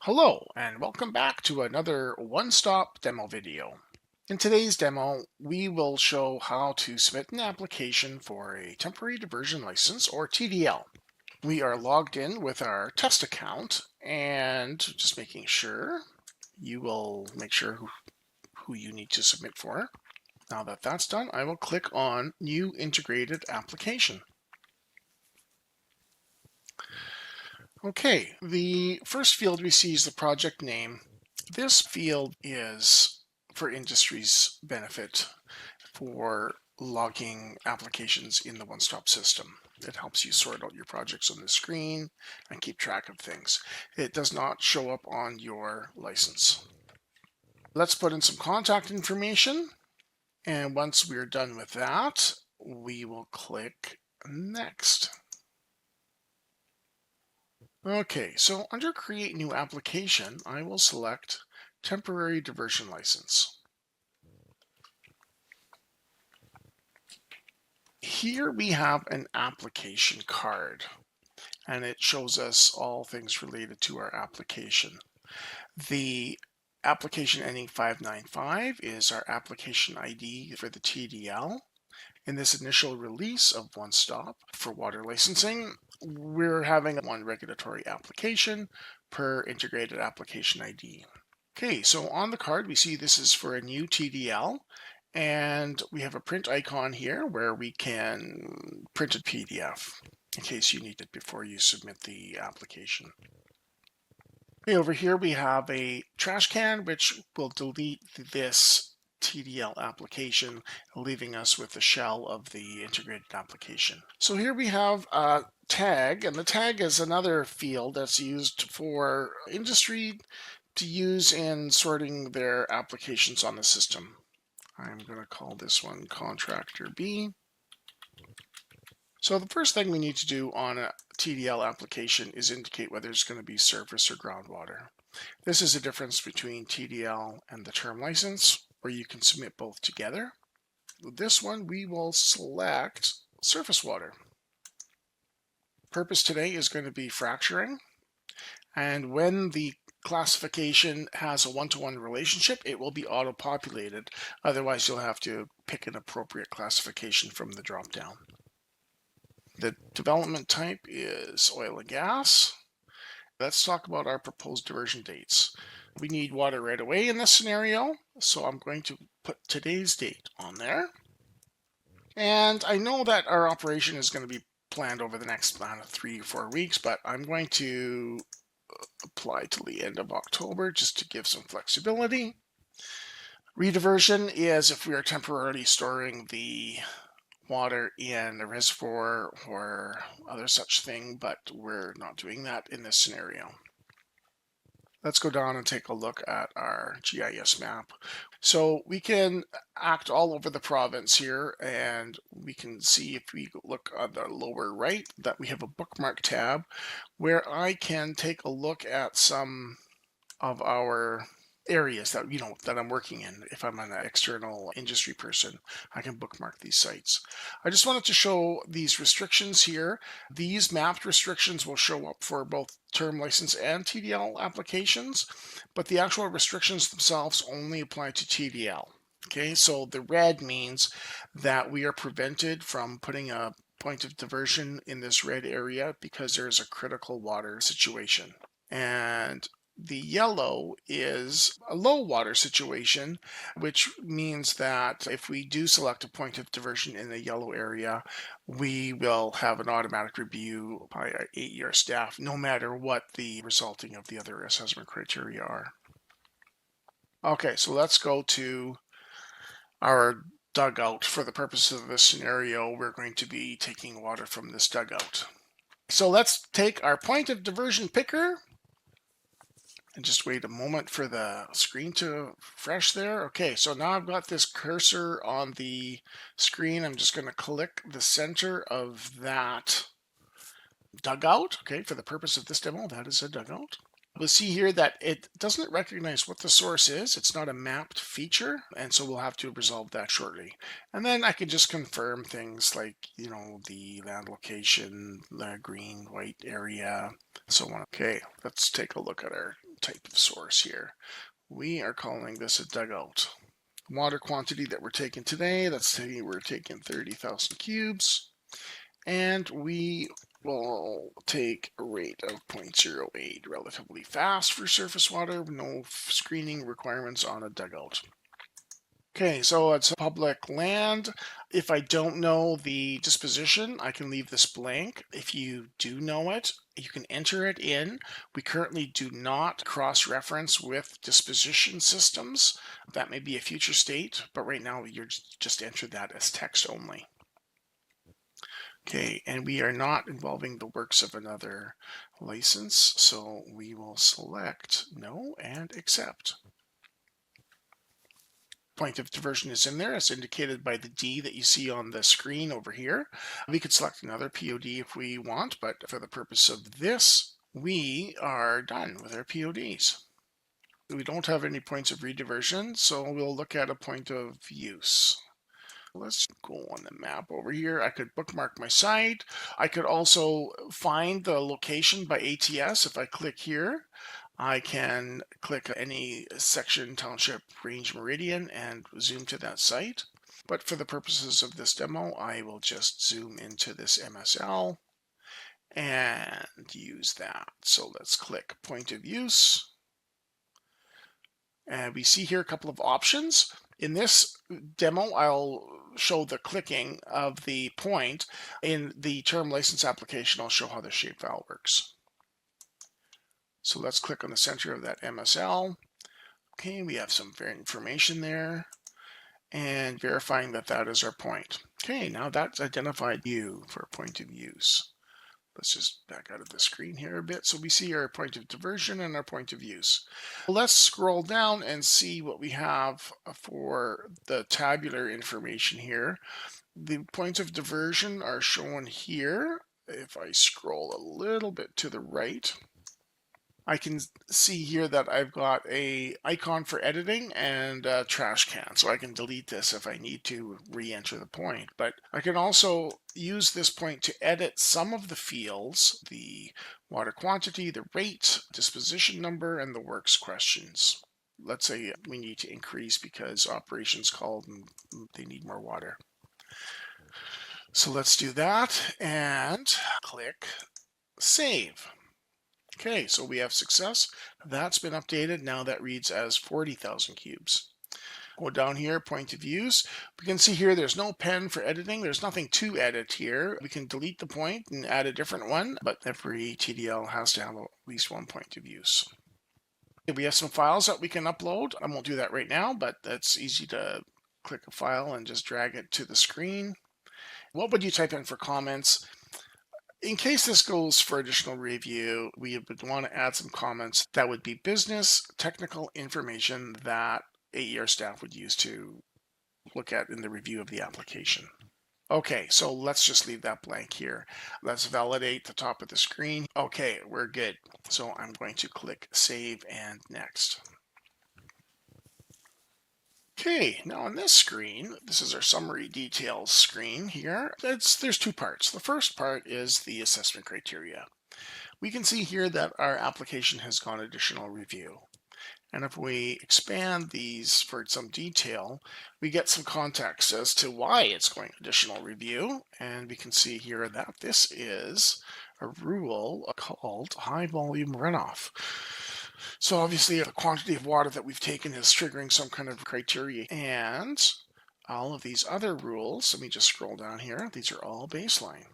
Hello, and welcome back to another one-stop demo video. In today's demo, we will show how to submit an application for a temporary diversion license, or TDL. We are logged in with our test account, and just making sure you will make sure who you need to submit for. Now that that's done, I will click on New Integrated Application. Okay, the first field we see is the project name. This field is for industry's benefit for logging applications in the one-stop system. It helps you sort out your projects on the screen and keep track of things. It does not show up on your license. Let's put in some contact information, and once we're done with that, we will click Next. Okay, so under Create New Application, I will select Temporary Diversion License. Here we have an application card, and it shows us all things related to our application. The application ending 595 is our application ID for the TDL. In this initial release of One Stop for water licensing, we're having one regulatory application per integrated application ID. Okay, so on the card, we see this is for a new TDL, and we have a print icon here where we can print a PDF in case you need it before you submit the application. Okay, over here we have a trash can which will delete this TDL application, leaving us with the shell of the integrated application. So here we have a tag, and the tag is another field that's used for industry to use in sorting their applications on the system. I'm going to call this one Contractor B. So the first thing we need to do on a TDL application is indicate whether it's going to be surface or groundwater. This is the difference between TDL and the term license, where you can submit both together. With this one, we will select surface water. Purpose today is going to be fracturing, and when the classification has a one-to-one relationship, it will be auto-populated. Otherwise, you'll have to pick an appropriate classification from the drop-down. The development type is oil and gas. Let's talk about our proposed diversion dates. We need water right away in this scenario, so I'm going to put today's date on there. And I know that our operation is going to be planned over the next 3 or 4 weeks, but I'm going to apply till the end of October just to give some flexibility. Rediversion is if we are temporarily storing the water in a reservoir or other such thing, but we're not doing that in this scenario. Let's go down and take a look at our GIS map. So we can act all over the province here, and we can see if we look on the lower right that we have a bookmark tab where I can take a look at some of our areas that that I'm working in. If I'm an external industry person, I can bookmark these sites. I just wanted to show these restrictions here. These mapped restrictions will show up for both term license and TDL applications, but the actual restrictions themselves only apply to TDL. Okay, so the red means that we are prevented from putting a point of diversion in this red area because there's a critical water situation. And the yellow is a low water situation, which means that if we do select a point of diversion in the yellow area, we will have an automatic review by our 8-year staff, no matter what the resulting of the other assessment criteria are. Okay, so let's go to our dugout. For the purposes of this scenario, we're going to be taking water from this dugout. So let's take our point of diversion picker and just wait a moment for the screen to refresh there. Okay, so now I've got this cursor on the screen. I'm just going to click the center of that dugout. Okay, for the purpose of this demo, that is a dugout. We'll see here that it doesn't recognize what the source is. It's not a mapped feature, and so we'll have to resolve that shortly. And then I can just confirm things like, the land location, the green, white area, so on. Okay, let's take a look at our type of source here. We are calling this a dugout. Water quantity that we're taking today, let's say we're taking 30,000 cubes, and we will take a rate of 0.08, relatively fast for surface water, no screening requirements on a dugout. Okay, so it's public land. If I don't know the disposition, I can leave this blank. If you do know it, you can enter it in. We currently do not cross-reference with disposition systems. That may be a future state, but right now you're just enter that as text only. Okay, and we are not involving the works of another license, so we will select no and accept. Point of diversion is in there as indicated by the D that you see on the screen over here. We could select another POD if we want, but for the purpose of this, we are done with our PODs. We don't have any points of rediversion, so we'll look at a point of use. Let's go on the map over here. I could bookmark my site. I could also find the location by ATS. If I click here, I can click any section, township, range, meridian, and zoom to that site. But for the purposes of this demo, I will just zoom into this MSL and use that. So let's click point of use. And we see here a couple of options. In this demo, I'll show the clicking of the point. In the term license application, I'll show how the shapefile works. So let's click on the center of that MSL. Okay, we have some information there and verifying that that is our point. Okay, now that's identified you for a point of use. Let's just back out of the screen here a bit so we see our point of diversion and our point of use. Let's scroll down and see what we have for the tabular information here. The points of diversion are shown here. If I scroll a little bit to the right, I can see here that I've got a icon for editing and a trash can, so I can delete this if I need to re-enter the point. But I can also use this point to edit some of the fields, the water quantity, the rate, disposition number, and the works questions. Let's say we need to increase because operations called and they need more water. So let's do that and click save. Okay, so we have success. That's been updated. Now that reads as 40,000 cubes. Go down here, point of use. We can see here there's no pen for editing. There's nothing to edit here. We can delete the point and add a different one, but every TDL has to have at least one point of use. We have some files that we can upload. I won't do that right now, but that's easy to click a file and just drag it to the screen. What would you type in for comments? In case this goes for additional review, we would want to add some comments that would be business, technical information that AER staff would use to look at in the review of the application. Okay, so let's just leave that blank here. Let's validate the top of the screen. Okay, we're good. So I'm going to click Save and Next. Okay, now on this screen, this is our summary details screen here. There's two parts. The first part is the assessment criteria. We can see here that our application has gone additional review. And if we expand these for some detail, we get some context as to why it's going additional review. And we can see here that this is a rule called high volume runoff. So obviously the quantity of water that we've taken is triggering some kind of criteria. And all of these other rules, let me just scroll down here, these are all baseline.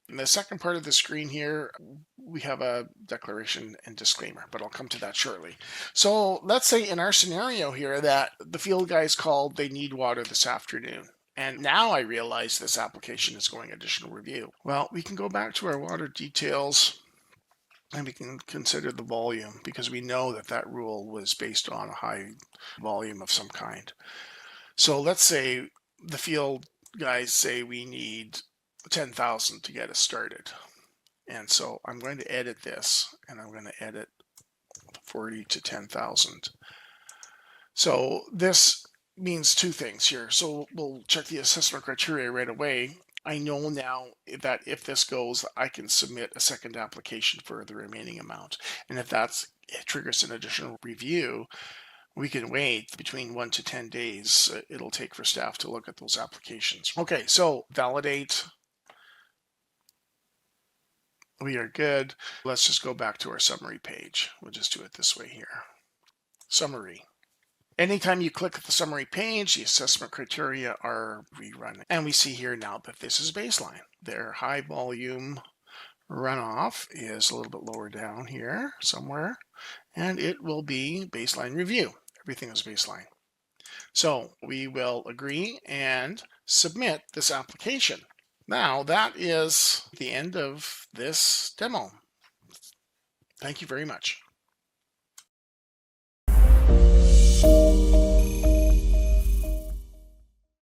In the second part of the screen here, we have a declaration and disclaimer, but I'll come to that shortly. So let's say in our scenario here that the field guys called, they need water this afternoon. And now I realize this application is going additional review. Well, we can go back to our water details and we can consider the volume because we know that that rule was based on a high volume of some kind. So let's say the field guys say we need 10,000 to get us started. And so I'm going to edit this and I'm going to edit 40 to 10,000. So this means two things here. So we'll check the assessment criteria right away. I know now that if this goes, I can submit a second application for the remaining amount. And if that's it triggers an additional review, we can wait between 1 to 10 days it'll take for staff to look at those applications. Okay, so validate. We are good. Let's just go back to our summary page. We'll just do it this way here. Summary. Anytime you click the summary page, the assessment criteria are rerun. And we see here now that this is baseline. Their high volume runoff is a little bit lower down here somewhere, and it will be baseline review. Everything is baseline. So we will agree and submit this application. Now that is the end of this demo. Thank you very much.